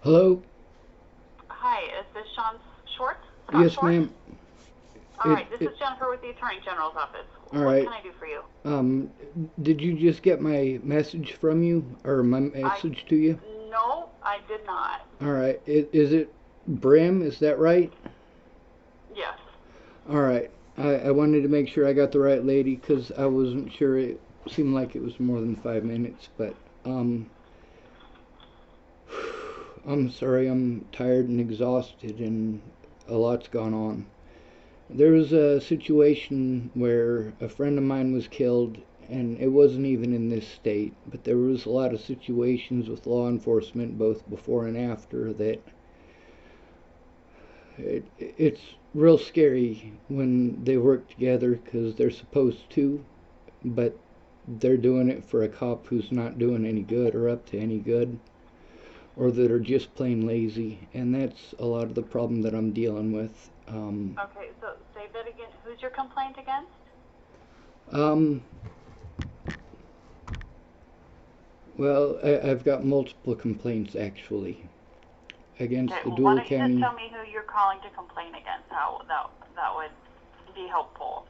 Hello? Hi, is this Sean Schwartz? Scott Yes, Schwartz? ma'am. All It, right, this it, is Jennifer with the Attorney General's office. all What right. can I do for you? Um, did you just get my message from you, or my I message to you? No, I did not. All right. Is it Brim? Is that right? Yes. All right. I wanted to make sure I got the right lady because I wasn't sure. It seemed like it was more than 5 minutes, but um, I'm sorry. I'm tired and exhausted, and a lot's gone on. There was a situation where a friend of mine was killed, and it wasn't even in this state, but there was a lot of situations with law enforcement, both before and after, that it's real scary when they work together because they're supposed to, but they're doing it for a cop who's not doing any good or up to any good, or that are just plain lazy, and that's a lot of the problem that I'm dealing with. Okay, so say that again. Who's your complaint against? Um, Well, I've got multiple complaints actually Okay, against the well, why Dual don't you just County tell me who you're calling to complain against? How that would be helpful.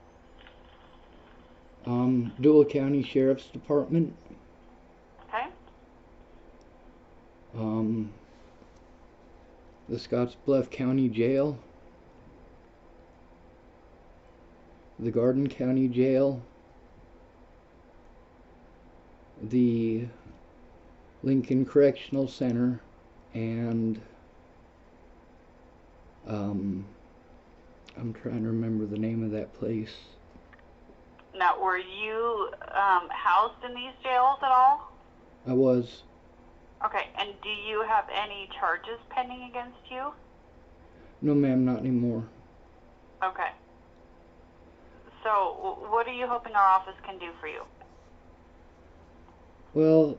Dual County Sheriff's Department, Okay. um, the Scottsbluff County Jail, the Garden County Jail, the Lincoln Correctional Center, and um, I'm trying to remember the name of that place. Now, were you housed in these jails at all? I was. Okay, and do you have any charges pending against you? No, ma'am, not anymore. Okay. So, what are you hoping our office can do for you? Well,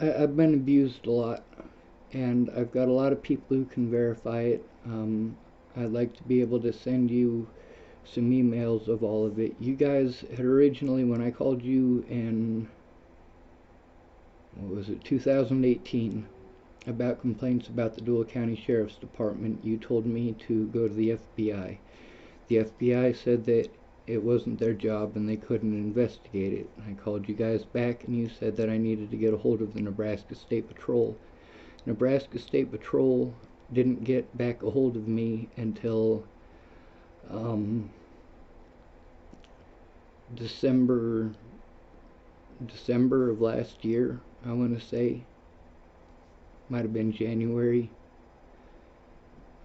I've been abused a lot, and I've got a lot of people who can verify it. I'd like to be able to send you some emails of all of it. You guys had originally, when I called you in, what was it, 2018, about complaints about the Dual County Sheriff's Department, you told me to go to the FBI. The FBI said that it wasn't their job and they couldn't investigate it. I called you guys back and you said that I needed to get a hold of the Nebraska State Patrol. Nebraska State Patrol didn't get back a hold of me until um, December December of last year. I want to say might have been January.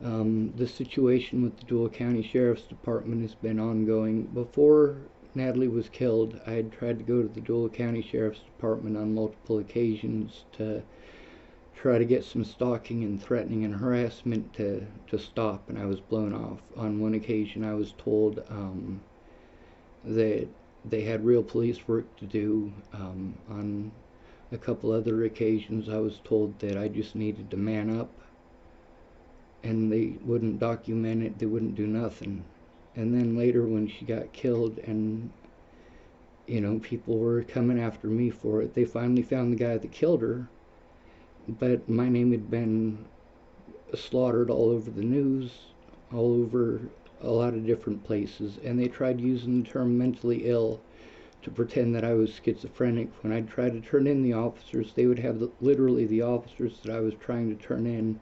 The situation with the Dual County Sheriff's Department has been ongoing. Before Natalie was killed, I had tried to go to the Dual County Sheriff's Department on multiple occasions to try to get some stalking and threatening and harassment to stop, and I was blown off. On one occasion, I was told that they had real police work to do. On a couple other occasions, I was told that I just needed to man up, and they wouldn't document it, they wouldn't do nothing. And then later, when she got killed, and people were coming after me for it, they finally found the guy that killed her, but my name had been slaughtered all over the news, all over a lot of different places, and they tried using the term mentally ill to pretend that I was schizophrenic. When I'd try to turn in the officers, they would have literally the officers that I was trying to turn in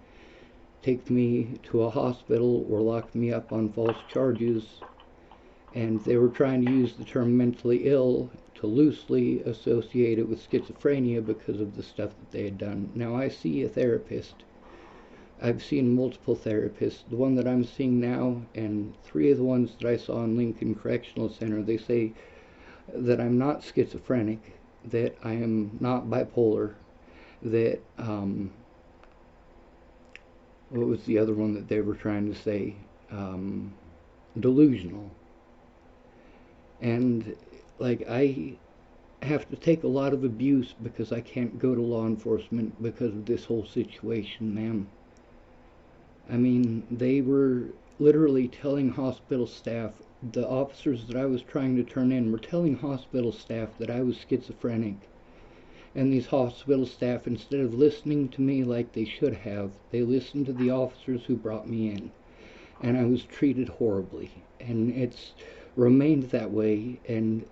take me to a hospital or lock me up on false charges, and they were trying to use the term mentally ill to loosely associate it with schizophrenia because of the stuff that they had done. Now, I see a therapist. I've seen multiple therapists. The one that I'm seeing now, and three of the ones that I saw in Lincoln Correctional Center, they say that I'm not schizophrenic, that I am not bipolar, that, what was the other one that they were trying to say? Um, Delusional. And, like, I have to take a lot of abuse because I can't go to law enforcement because of this whole situation, ma'am. I mean, they were literally telling hospital staff, the officers that I was trying to turn in were telling hospital staff that I was schizophrenic. And these hospital staff, instead of listening to me like they should have, they listened to the officers who brought me in. And I was treated horribly. And it's remained that way. And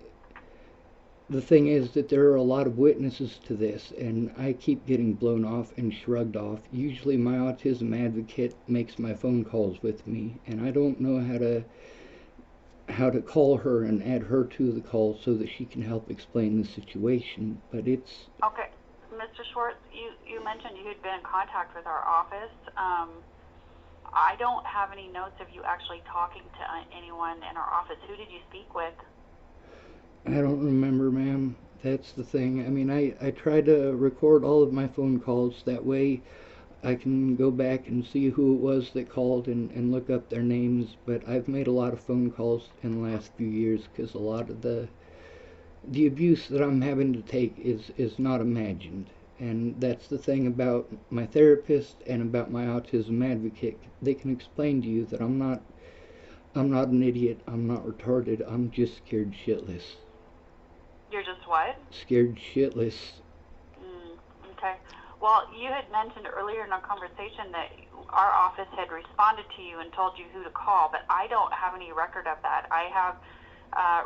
the thing is that there are a lot of witnesses to this, and I keep getting blown off and shrugged off. Usually my autism advocate makes my phone calls with me, and I don't know how to call her and add her to the call so that she can help explain the situation. But it's okay. Mr. Schwartz, you mentioned you had been in contact with our office. I don't have any notes of you actually talking to anyone in our office. Who did you speak with? I don't remember, ma'am. That's the thing. I mean, I try to record all of my phone calls. That way I can go back and see who it was that called and look up their names. But I've made a lot of phone calls in the last few years because a lot of the abuse that I'm having to take is not imagined. And that's the thing about my therapist and about my autism advocate. They can explain to you that I'm not an idiot, I'm not retarded, I'm just scared shitless. You're just what? Scared shitless. Okay. Well, you had mentioned earlier in our conversation that our office had responded to you and told you who to call, but I don't have any record of that. I have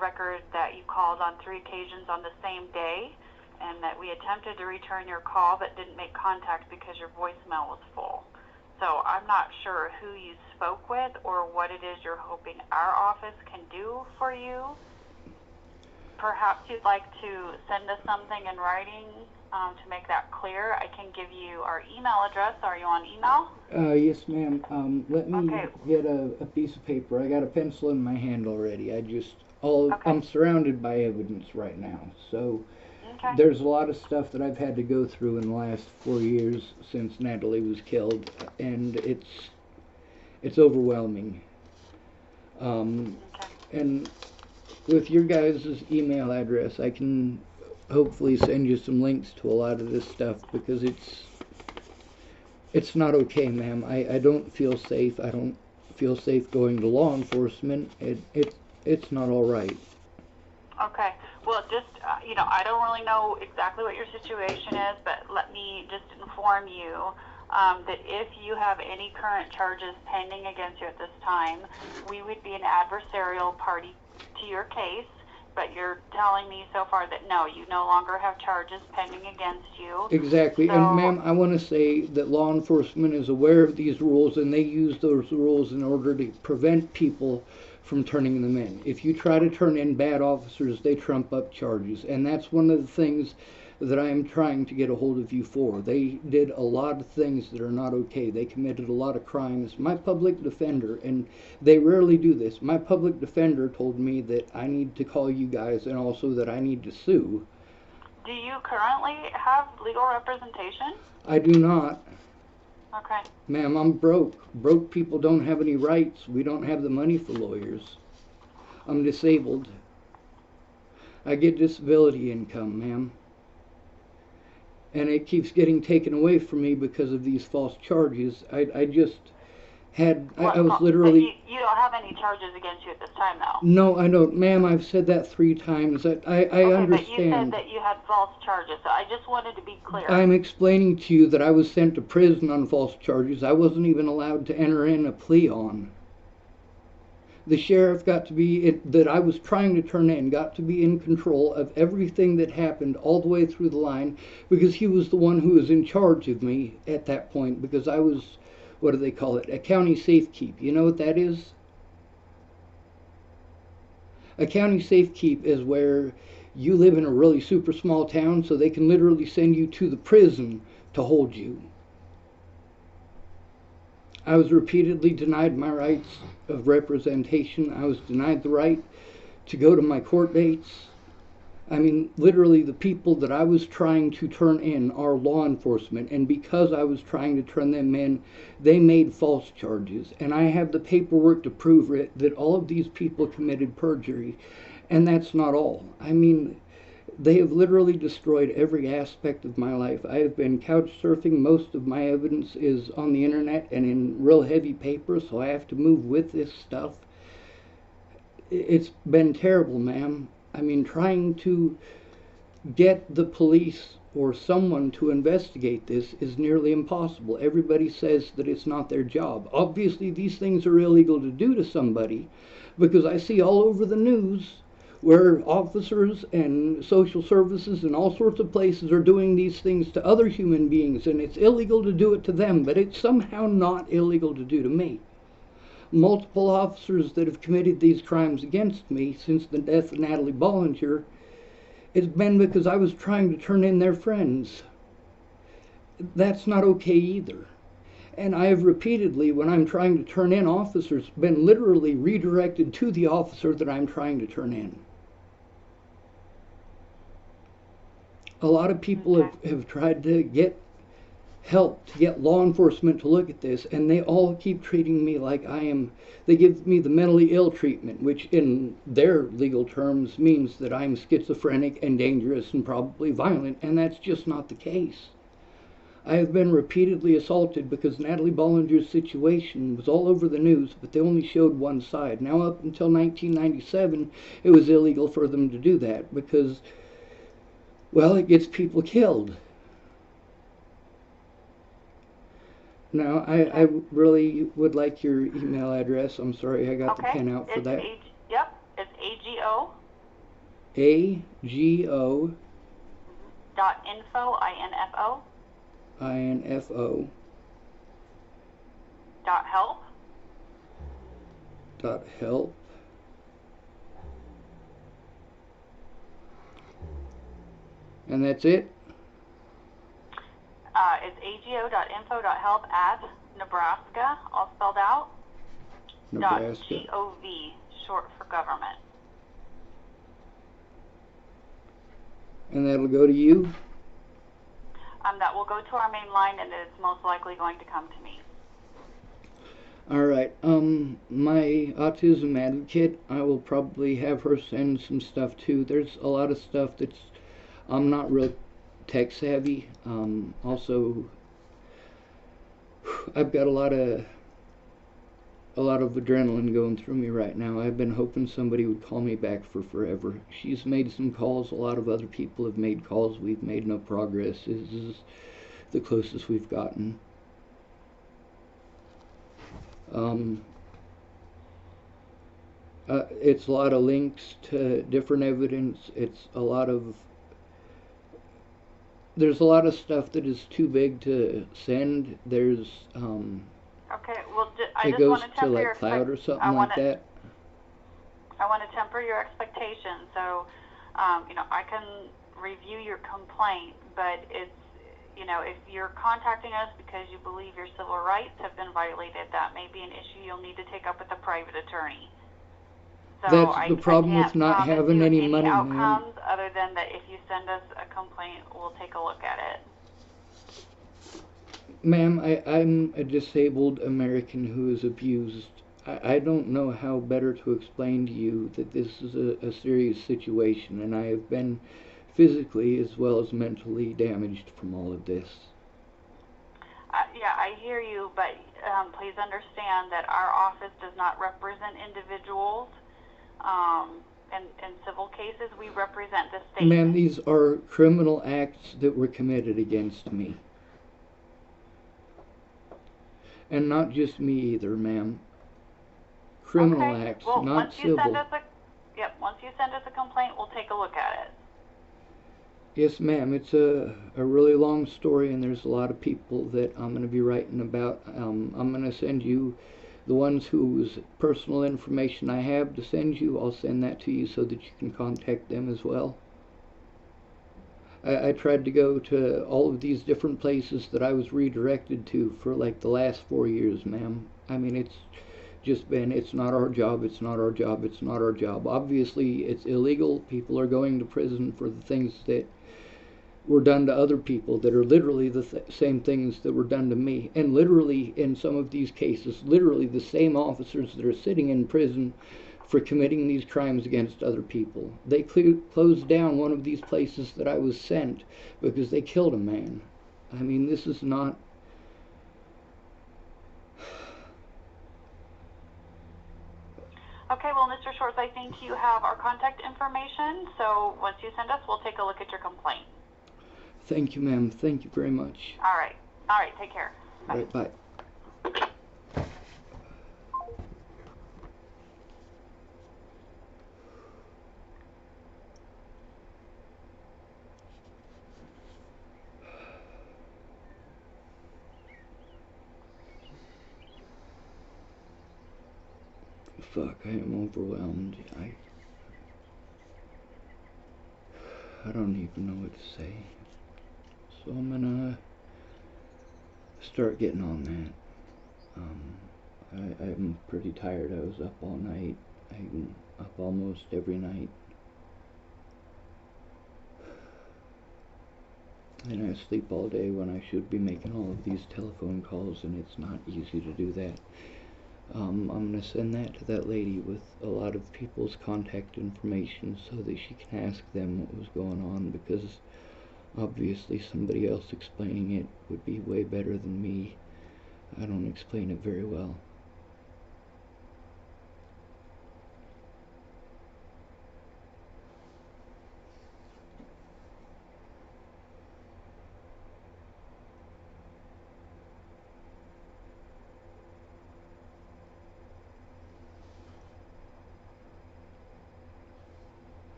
record that you called on 3 occasions on the same day, and that we attempted to return your call but didn't make contact because your voicemail was full. So I'm not sure who you spoke with or what it is you're hoping our office can do for you. Perhaps you'd like to send us something in writing to make that clear. I can give you our email address. Are you on email? Yes, ma'am. Let me get a piece of paper. I got a pencil in my hand already. I'm surrounded by evidence right now. So there's a lot of stuff that I've had to go through in the last 4 years since Natalie was killed, and it's overwhelming. And with your guys' email address, I can hopefully send you some links to a lot of this stuff, because it's not okay, ma'am. I don't feel safe. I don't feel safe going to law enforcement. It's not all right. Okay. Well, just, I don't really know exactly what your situation is, but let me just inform you that if you have any current charges pending against you at this time, we would be an adversarial party to your case, but you're telling me so far that no, you no longer have charges pending against you. Exactly. And ma'am, I want to say that law enforcement is aware of these rules, and they use those rules in order to prevent people from turning them in. If you try to turn in bad officers, they trump up charges, and that's one of the things that I am trying to get a hold of you for. They did a lot of things that are not okay. They committed a lot of crimes. My public defender, and they rarely do this, my public defender told me that I need to call you guys and also that I need to sue. Do you currently have legal representation? I do not. Okay. Ma'am, I'm broke. Broke people don't have any rights. We don't have the money for lawyers. I'm disabled. I get disability income, ma'am. And it keeps getting taken away from me because of these false charges. I just had, I was literally... But you don't have any charges against you at this time, though? No, I don't. Ma'am, I've said that 3 times. I understand. But you said that you had false charges, so I just wanted to be clear. I'm explaining to you that I was sent to prison on false charges. I wasn't even allowed to enter in a plea on. The sheriff that I was trying to turn in got to be in control of everything that happened all the way through the line, because he was the one who was in charge of me at that point, because I was, what do they call it, a county safekeep. You know what that is? A county safekeep is where you live in a really super small town, so they can literally send you to the prison to hold you. I was repeatedly denied my rights of representation. I was denied the right to go to my court dates. I mean, literally the people that I was trying to turn in are law enforcement, and because I was trying to turn them in, they made false charges. And I have the paperwork to prove it, that all of these people committed perjury. And that's not all. I mean, they have literally destroyed every aspect of my life. I have been couch surfing. Most of my evidence is on the internet and in real heavy paper, so I have to move with this stuff. It's been terrible, ma'am. I mean, trying to get the police or someone to investigate this is nearly impossible. Everybody says that it's not their job. Obviously, these things are illegal to do to somebody, because I see all over the news where officers and social services and all sorts of places are doing these things to other human beings, and it's illegal to do it to them, but it's somehow not illegal to do to me. Multiple officers that have committed these crimes against me since the death of Natalie Bollinger, it's been because I was trying to turn in their friends. That's not okay either. And I have repeatedly, when I'm trying to turn in officers, been literally redirected to the officer that I'm trying to turn in. A lot of people have tried to get help, to get law enforcement to look at this, and they all keep treating me like they give me the mentally ill treatment, which in their legal terms means that I'm schizophrenic and dangerous and probably violent, and that's just not the case. I have been repeatedly assaulted because Natalie Bollinger's situation was all over the news, but they only showed one side. Now, up until 1997, it was illegal for them to do that because, well, it gets people killed. Now, I really would like your email address. I'm sorry, I got the pen out for that. Yep, it's AGO. AGO. .info, INFO. INFO. .help. .help. And that's it? It's AGO.info.help at Nebraska, all spelled out. Nebraska. .gov, short for government. And that'll go to you? That will go to our main line, and it's most likely going to come to me. All right. My autism advocate, I will probably have her send some stuff too. There's a lot of stuff that's, I'm not real tech savvy. Also, I've got a lot of adrenaline going through me right now. I've been hoping somebody would call me back for forever. She's made some calls. A lot of other people have made calls. We've made no progress. This is the closest we've gotten. It's a lot of links to different evidence. There's a lot of stuff that is too big to send. There's okay, well, it goes to like cloud or something like that. I want to temper your expectations. So, I can review your complaint, but it's, if you're contacting us because you believe your civil rights have been violated, that may be an issue you'll need to take up with a private attorney. So that's the problem with not having any money, outcomes, other than that if you send us a complaint, we'll take a look at it. Ma'am, I'm a disabled American who is abused. I don't know how better to explain to you that this is a serious situation, and I have been physically as well as mentally damaged from all of this. Yeah, I hear you, but please understand that our office does not represent individuals. In civil cases, we represent the state. Ma'am, these are criminal acts that were committed against me. And not just me either, ma'am. Criminal acts, well, not civil. Once you send us a complaint, we'll take a look at it. Yes, ma'am. It's a really long story, and there's a lot of people that I'm going to be writing about. I'm going to send you the ones whose personal information I have to send you. I'll send that to you so that you can contact them as well. I tried to go to all of these different places that I was redirected to for like the last 4 years, ma'am. I mean, it's just been, it's not our job, it's not our job, it's not our job. Obviously, it's illegal. People are going to prison for the things that were done to other people that are literally the same things that were done to me. And literally, in some of these cases, literally the same officers that are sitting in prison for committing these crimes against other people. They closed down one of these places that I was sent because they killed a man. I mean, this is not... Okay, well, Mr. Schwartz, I think you have our contact information, so once you send us, we'll take a look at your complaint. Thank you, ma'am. Thank you very much. All right. All right, take care. Bye. Right, bye. Fuck, I am overwhelmed. I don't even know what to say. So I'm gonna start getting on that. I'm pretty tired. I was up all night. I'm up almost every night. And I sleep all day when I should be making all of these telephone calls, and it's not easy to do that. I'm going to send that to that lady with a lot of people's contact information so that she can ask them what was going on, because obviously somebody else explaining it would be way better than me. I don't explain it very well.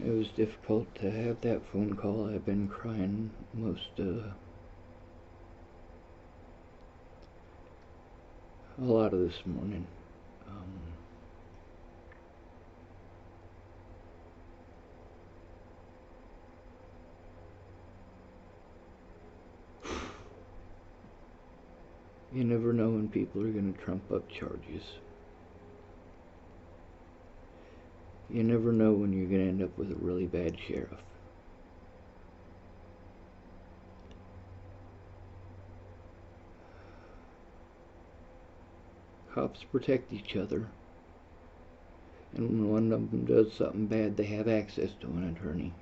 It was difficult to have that phone call. I've been crying a lot of this morning. You never know when people are going to trump up charges. You never know when you're going to end up with a really bad sheriff. Cops protect each other, and when one of them does something bad, they have access to an attorney.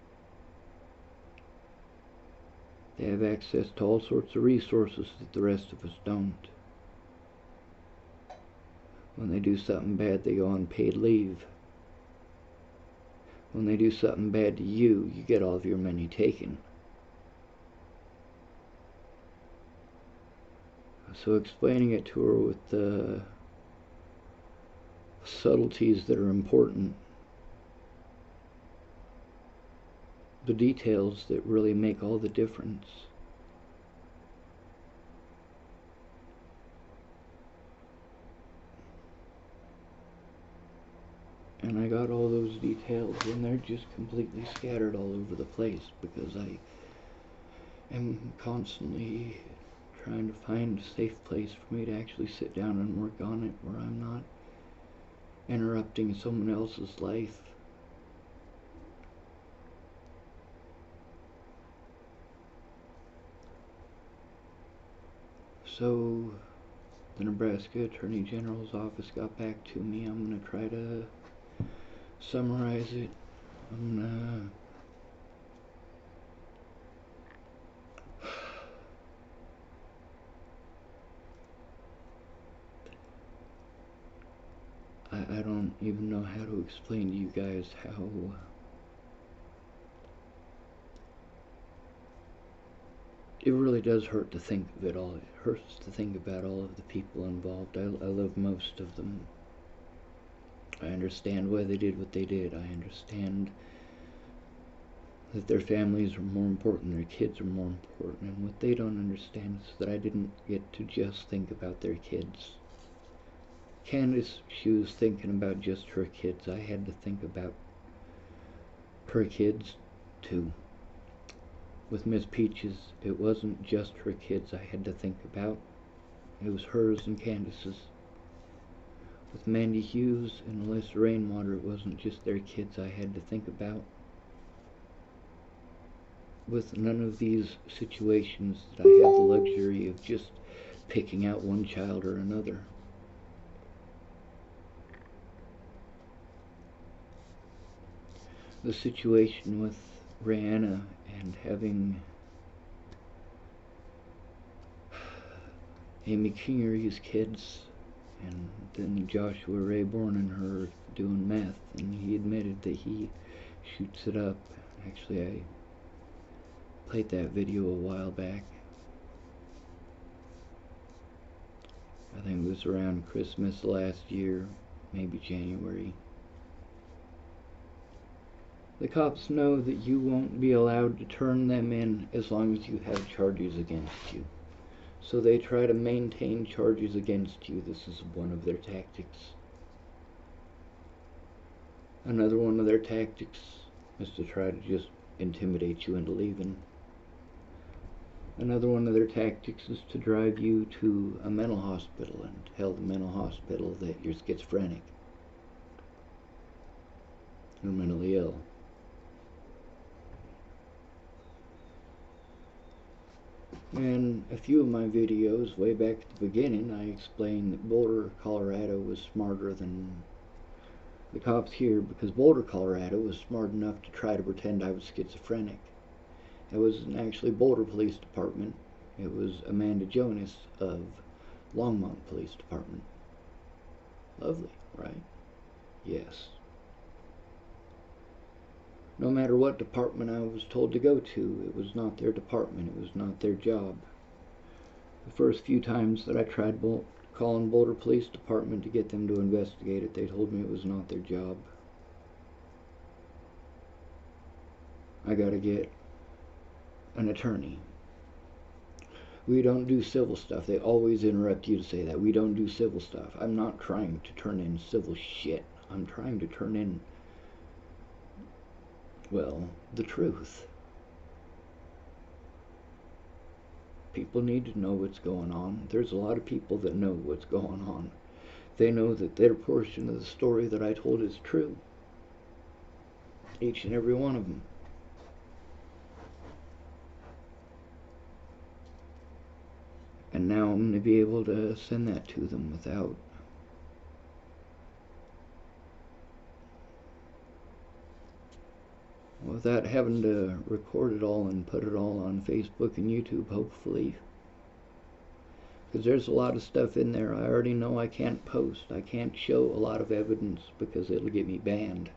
They have access to all sorts of resources that the rest of us don't. When they do something bad, they go on paid leave. When they do something bad to you, you get all of your money taken. So explaining it to her with the subtleties that are important, the details that really make all the difference. And I got all those details, and they're just completely scattered all over the place because I am constantly trying to find a safe place for me to actually sit down and work on it where I'm not interrupting someone else's life. So the Nebraska Attorney General's office got back to me. I'm going to try to summarize it. I don't even know how to explain to you guys how it really does hurt to think of it all. It hurts to think about all of the people involved. I love most of them. I understand why they did what they did. I understand that their families are more important, their kids are more important, and what they don't understand is that I didn't get to just think about their kids. Candace, she was thinking about just her kids. I had to think about her kids too. With Miss Peaches, it wasn't just her kids I had to think about. It was hers and Candace's. With Mandy Hughes and Alyssa Rainwater, it wasn't just their kids I had to think about. With none of these situations did I have the luxury of just picking out one child or another. The situation with Rihanna and having Amy Kingery's kids, and then Joshua Rayborn and her doing meth, and he admitted that he shoots it up. Actually, I played that video a while back. I think it was around Christmas last year, maybe January. The cops know that you won't be allowed to turn them in as long as you have charges against you. So they try to maintain charges against you. This is one of their tactics. Another one of their tactics is to try to just intimidate you into leaving. Another one of their tactics is to drive you to a mental hospital and tell the mental hospital that you're schizophrenic or mentally ill. In a few of my videos, way back at the beginning, I explained that Boulder, Colorado was smarter than the cops here because Boulder, Colorado was smart enough to try to pretend I was schizophrenic. It wasn't actually Boulder Police Department. It was Amanda Jonas of Longmont Police Department. Lovely, right? Yes. No matter what department I was told to go to, it was not their department, it was not their job. The first few times that I tried calling Boulder Police Department to get them to investigate it, they told me it was not their job. I gotta get an attorney. We don't do civil stuff. They always interrupt you to say that. We don't do civil stuff. I'm not trying to turn in civil shit. I'm trying to turn in, well, the truth. People need to know what's going on. There's a lot of people that know what's going on. They know that their portion of the story that I told is true. Each and every one of them. And now I'm going to be able to send that to them without having to record it all and put it all on Facebook and YouTube, hopefully. Because there's a lot of stuff in there I already know I can't post. I can't show a lot of evidence because it'll get me banned.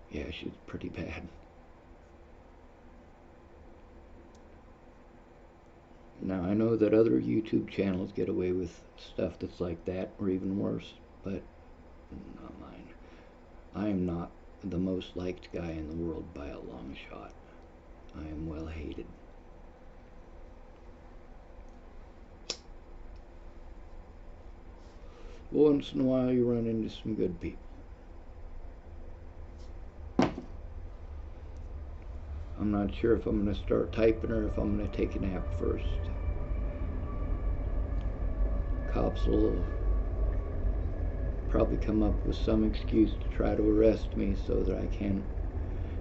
Yeah, she's pretty bad. Now, I know that other YouTube channels get away with stuff that's like that, or even worse, but not mine. I am not the most liked guy in the world by a long shot. I am well hated. Once in a while you run into some good people. I'm not sure if I'm going to start typing or if I'm going to take a nap first. Cops will probably come up with some excuse to try to arrest me so that I can't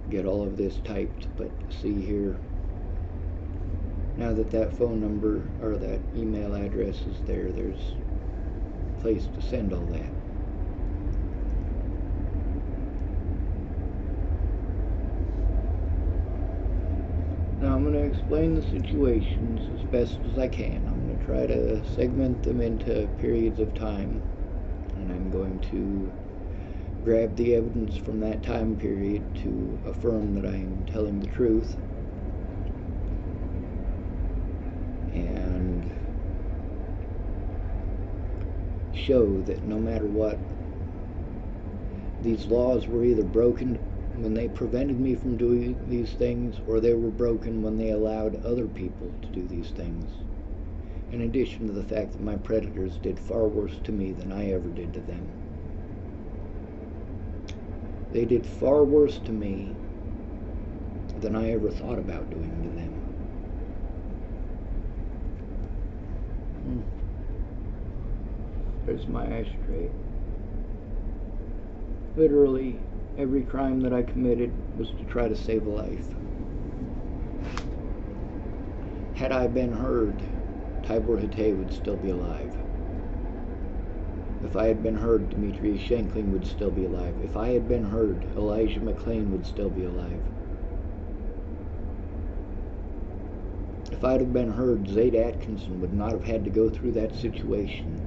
get all of this typed. But see here, now that that phone number or that email address is there, there's a place to send all that. Now I'm going to explain the situations as best as I can. I'm going to try to segment them into periods of time, and I'm going to grab the evidence from that time period to affirm that I am telling the truth, and show that no matter what, these laws were either broken when they prevented me from doing these things, or they were broken when they allowed other people to do these things. In addition to the fact that my predators did far worse to me than I ever did to them. They did far worse to me than I ever thought about doing to them. There's my ashtray. Literally, every crime that I committed was to try to save a life. Had I been heard, Tibor Hatay would still be alive. If I had been heard, Demetrius Shankling would still be alive. If I had been heard, Elijah McClain would still be alive. If if I'd have been heard, Zayd Atkinson would not have had to go through that situation.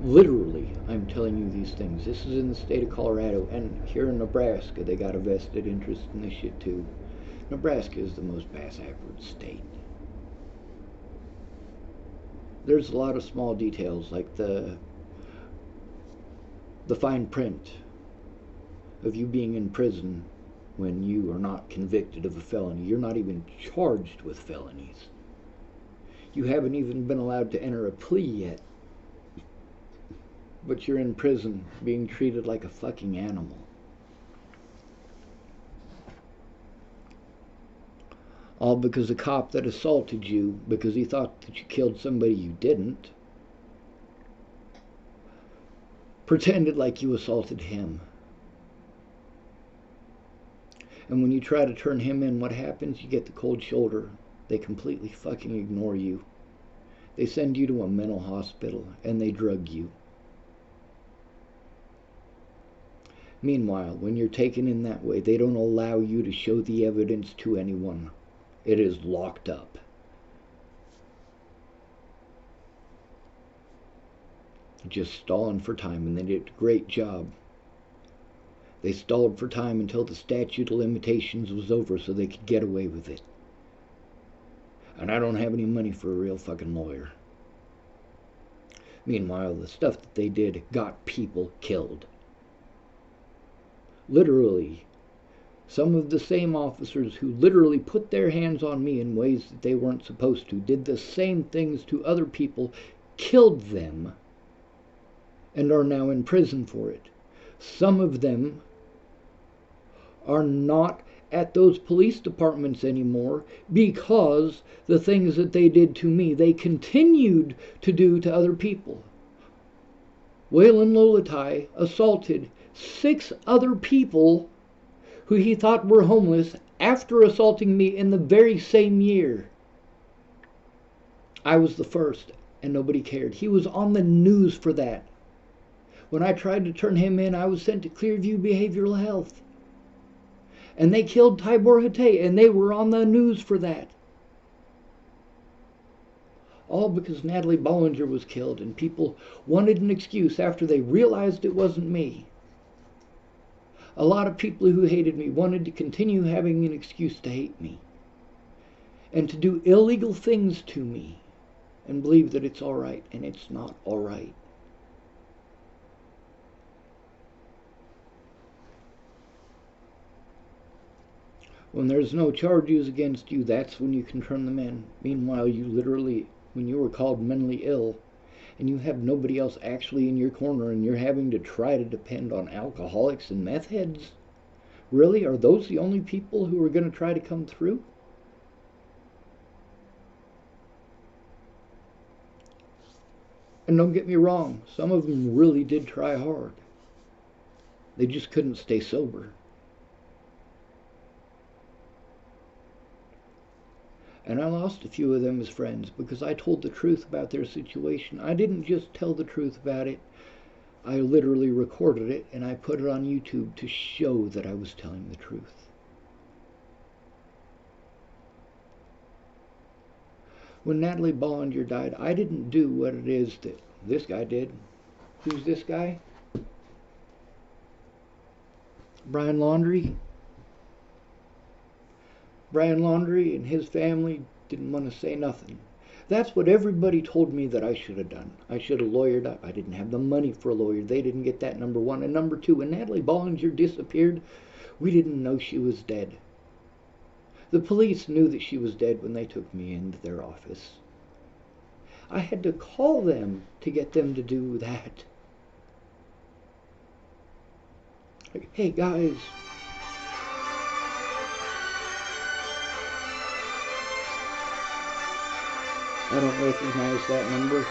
Literally, I'm telling you these things. This is in the state of Colorado, and here in Nebraska, they got a vested interest in this shit too. Nebraska is the most bass-backward state. There's a lot of small details, like the fine print of you being in prison when you are not convicted of a felony. You're not even charged with felonies. You haven't even been allowed to enter a plea yet. But you're in prison being treated like a fucking animal. All because a cop that assaulted you because he thought that you killed somebody you didn't pretended like you assaulted him. And when you try to turn him in, what happens? You get the cold shoulder. They completely fucking ignore you. They send you to a mental hospital and they drug you. Meanwhile, when you're taken in that way, they don't allow you to show the evidence to anyone. It is locked up. Just stalling for time, and they did a great job. They stalled for time until the statute of limitations was over so they could get away with it. And I don't have any money for a real fucking lawyer. Meanwhile, the stuff that they did got people killed. Literally, some of the same officers who literally put their hands on me in ways that they weren't supposed to, did the same things to other people, killed them, and are now in prison for it. Some of them are not at those police departments anymore because the things that they did to me, they continued to do to other people. Waylon Lolatai assaulted 6 other people who he thought were homeless after assaulting me in the very same year. I was the first, and nobody cared. He was on the news for that. When I tried to turn him in, I was sent to Clearview Behavioral Health. And they killed Tibor Hatay, and they were on the news for that. All because Natalie Bollinger was killed, and people wanted an excuse after they realized it wasn't me. A lot of people who hated me wanted to continue having an excuse to hate me and to do illegal things to me and believe that it's all right, and it's not all right. When there's no charges against you, that's when you can turn them in. Meanwhile, you literally, when you were called mentally ill, and you have nobody else actually in your corner, and you're having to try to depend on alcoholics and meth heads, really? Are those the only people who are going to try to come through? And don't get me wrong, some of them really did try hard. They just couldn't stay sober. And I lost a few of them as friends because I told the truth about their situation. I didn't just tell the truth about it. I literally recorded it and I put it on YouTube to show that I was telling the truth. When Natalie Bollinger died, I didn't do what it is that this guy did. Who's this guy? Brian Laundrie. Brian Laundrie and his family didn't want to say nothing. That's what everybody told me that I should have done. I should have lawyered up. I didn't have the money for a lawyer. They didn't get that, number one. And number two, when Natalie Bollinger disappeared, we didn't know she was dead. The police knew that she was dead when they took me into their office. I had to call them to get them to do that. Like, hey guys, I don't recognize that number.